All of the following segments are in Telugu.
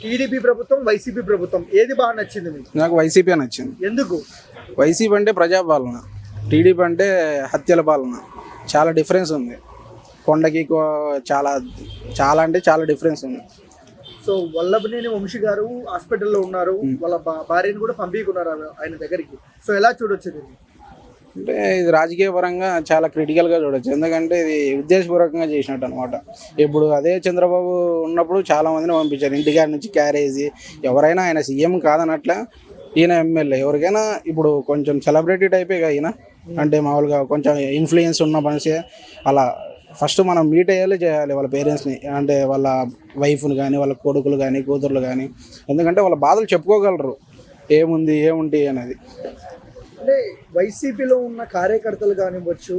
టీడీపీ ప్రభుత్వం, వైసీపీ ప్రభుత్వం ఏది బాగా నచ్చింది మీకు? నాకు వైసీపీ నచ్చింది. ఎందుకు? వైసీపీ అంటే ప్రజాపాలన, టీడీపీ అంటే హత్యల పాలన. చాలా డిఫరెన్స్ ఉంది. కొండకి చాలా చాలా అంటే చాలా డిఫరెన్స్ ఉంది. సో వల్లభనేని వంశీ గారు హాస్పిటల్లో ఉన్నారు, వాళ్ళ భార్యను కూడా పంపించుకున్నారు ఆయన దగ్గరికి. సో ఎలా చూడొచ్చు దీన్ని? అంటే ఇది రాజకీయ పరంగా చాలా క్రిటికల్గా చూడొచ్చు. ఎందుకంటే ఇది ఉద్దేశపూర్వకంగా చేసినట్టు అనమాట. ఇప్పుడు అదే చంద్రబాబు ఉన్నప్పుడు చాలా మందిని పంపించారు ఇంటికాడ నుంచి క్యారేజీ. ఎవరైనా ఆయన సీఎం కాదనట్ల, ఈయన ఎమ్మెల్యే. ఎవరికైనా ఇప్పుడు కొంచెం సెలబ్రిటీ టైపే కదా ఈయన. అంటే మామూలుగా కొంచెం ఇన్ఫ్లుయెన్స్ ఉన్న మనిషి. అలా ఫస్ట్ మనం మీట్ చేయాలి వాళ్ళ పేరెంట్స్ని, అంటే వాళ్ళ వైఫ్ని కానీ, వాళ్ళ కొడుకులు కానీ, కూతుర్లు కానీ. ఎందుకంటే వాళ్ళ బాధలు చెప్పుకోగలరు, ఏముంది అనేది. అంటే వైసీపీలో ఉన్న కార్యకర్తలు కానివ్వచ్చు,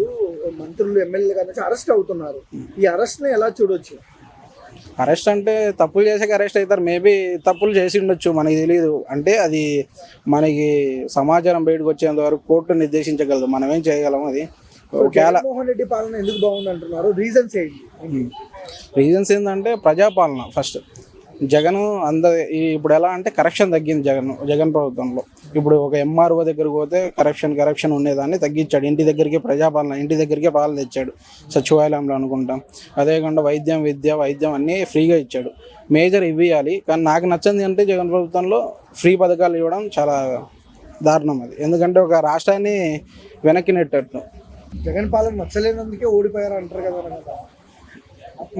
మంత్రులు, ఎమ్మెల్యేలు కానివచ్చు అరెస్ట్ అవుతున్నారు. ఈ అరెస్ట్ని ఎలా చూడొచ్చు? అరెస్ట్ అంటే తప్పులు చేసాక అరెస్ట్ అవుతారు. మేబీ తప్పులు చేసి ఉండొచ్చు, మనకి తెలియదు. అంటే అది మనకి సమాచారం బయటకు వచ్చేంత వరకు కోర్టు నిర్దేశించగలదు, మనం ఏం చేయగలం. అది జగన్మోహన్ రెడ్డి పాలన ఎందుకు బాగుంది అంటున్నారు? రీజన్స్ ఏంటి? రీజన్స్ ఏంటంటే ప్రజాపాలన. ఫస్ట్ జగన్ ఇప్పుడు ఎలా అంటే కరప్షన్ తగ్గింది జగన్ ప్రభుత్వంలో. ఇప్పుడు ఒక ఎంఆర్ఓ దగ్గరకు పోతే కరప్షన్ ఉండేదాన్ని తగ్గించాడు. ఇంటి దగ్గరికి ప్రజాపాలన, ఇంటి దగ్గరికే పాలన తెచ్చాడు సచివాలయంలో అనుకుంటాం. అదే కాకుండా వైద్యం అన్నీ ఫ్రీగా ఇచ్చాడు. మేజర్ ఇవ్వాలి. కానీ నాకు నచ్చింది అంటే జగన్ ప్రభుత్వంలో ఫ్రీ పథకాలు ఇవ్వడం చాలా దారుణం అది. ఎందుకంటే ఒక రాష్ట్రాన్ని వెనక్కి నెట్టేట్టు. జగన్ పాలన నచ్చలేనందుకే ఓడిపోయారు అంటారు కదా.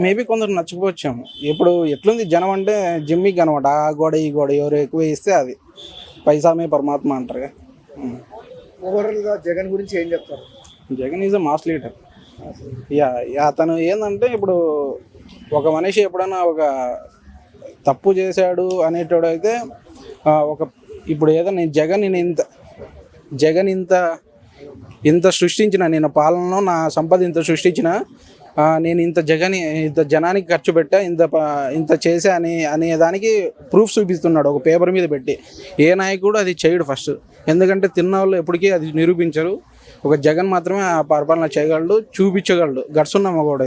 మేబీ కొందరు నచ్చిపోవచ్చాము. ఇప్పుడు ఎట్లుంది జనం అంటే జిమ్మికి అనమాట. ఆ గోడ ఈ గోడ ఎవరు ఎక్కువ ఇస్తే అది పైసామే పరమాత్మ అంటారు. ఓవరాల్గా జగన్ గురించి ఏం చెప్తారు? Jagan is a mass leader. అతను ఏంటంటే ఇప్పుడు ఒక మనిషి ఎప్పుడైనా ఒక తప్పు చేశాడు అనేటోడు అయితే ఇప్పుడు ఏదైనా జగన్ ఇంత సృష్టించిన, నేను పాలనలో నా సంపద ఇంత సృష్టించిన, నేను ఇంత జనానికి ఖర్చు పెట్టా, ఇంత చేసా అనే దానికి ప్రూఫ్ చూపిస్తున్నాడు ఒక పేపర్ మీద పెట్టి. ఏ నాయకుడు అది చేయడు ఫస్ట్. ఎందుకంటే తిన్న వాళ్ళు ఎప్పటికీ అది నిరూపించరు. ఒక జగన్ మాత్రమే ఆ పరిపాలన చేయగలడు, చూపించగలడు. గట్స్ ఉన్న మగవాడు.